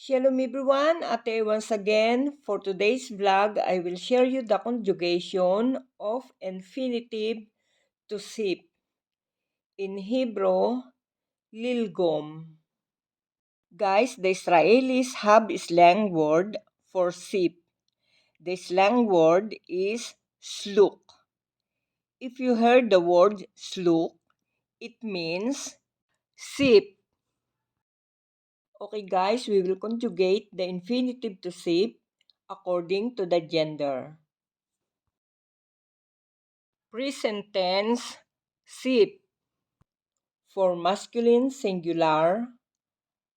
Shalom everyone, ate once again. For today's vlog, I will share you the conjugation of infinitive to sip. In Hebrew, Lilgom. Guys, the Israelis have a slang word for sip. The slang word is sluk. If you heard the word sluk, it means sip. Okay guys, we will conjugate the infinitive to sip according to the gender. Present tense, sip. For masculine singular,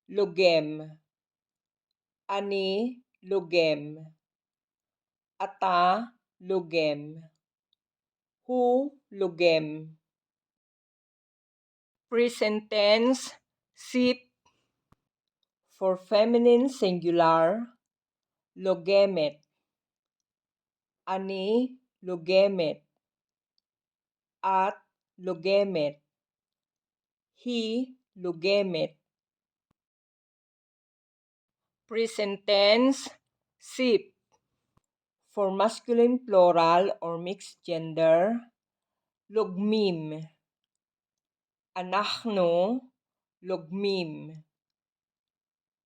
logem. Ani, logem. Ata, logem. Hu, logem. Present tense, sip. For feminine singular, logemet. Ani, logemet. At, logemet. He, logemet. Present tense, sip. For masculine plural or mixed gender, logmim. Anachno, logmim.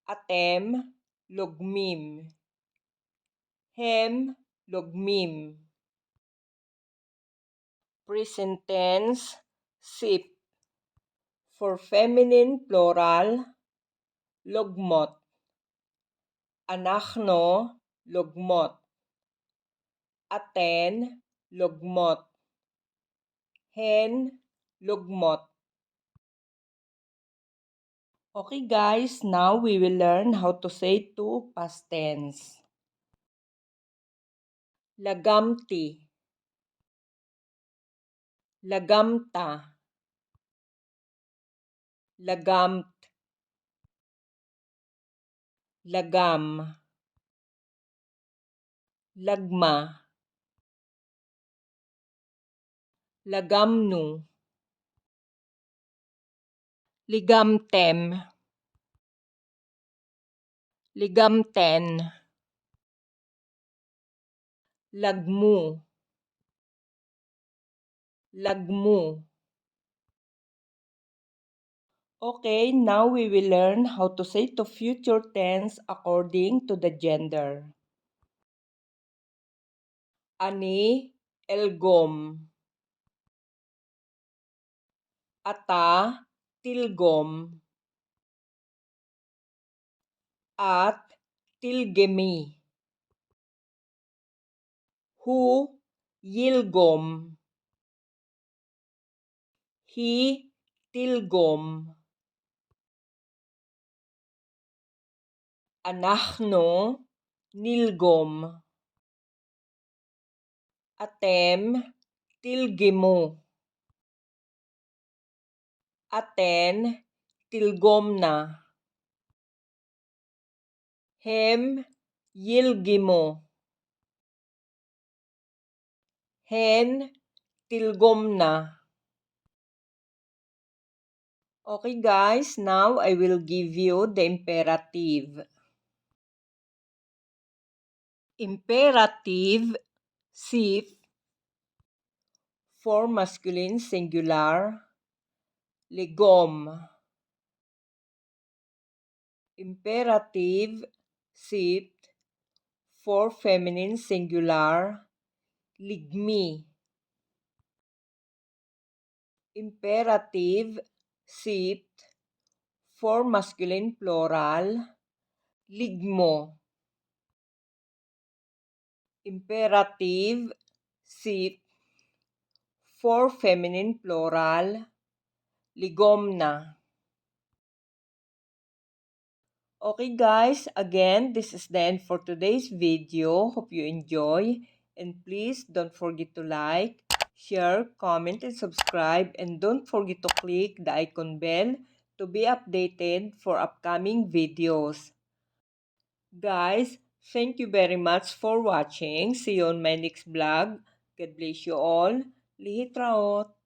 Atem, logmim. Hem, logmim. Present tense, sip. For feminine plural, logmot. Anachno, logmot. Aten, logmot. Hen, logmot. Okay guys, now we will learn how to say to past tense. Lagamti. Lagamta. Lagamt. Lagam. Lagma. Lagamnu. Ligamtem. Ligamten. Lagmu. Lagmu. Okay, now we will learn how to say to future tense according to the gender. Ani, elgom. Ata, tilgom. At, tilgemi. Hu, yilgom. He, tilgom. Anachno, nilgom. Atem, tilgemo. Aten, tilgomna. Hem, yilgimo. Hen, tilgomna. Okay guys, now I will give you the imperative. Imperative, sip. For masculine singular, lilgom. Imperative, sip. For feminine singular, ligmi. Imperative, sip. For masculine plural, ligmo. Imperative, sip. For feminine plural, ligomna. Okay guys, again, this is the end for today's video. Hope you enjoy. And please don't forget to like, share, comment, and subscribe. And don't forget to click the icon bell to be updated for upcoming videos. Guys, thank you very much for watching. See you on my next vlog. God bless you all. Lihitraot!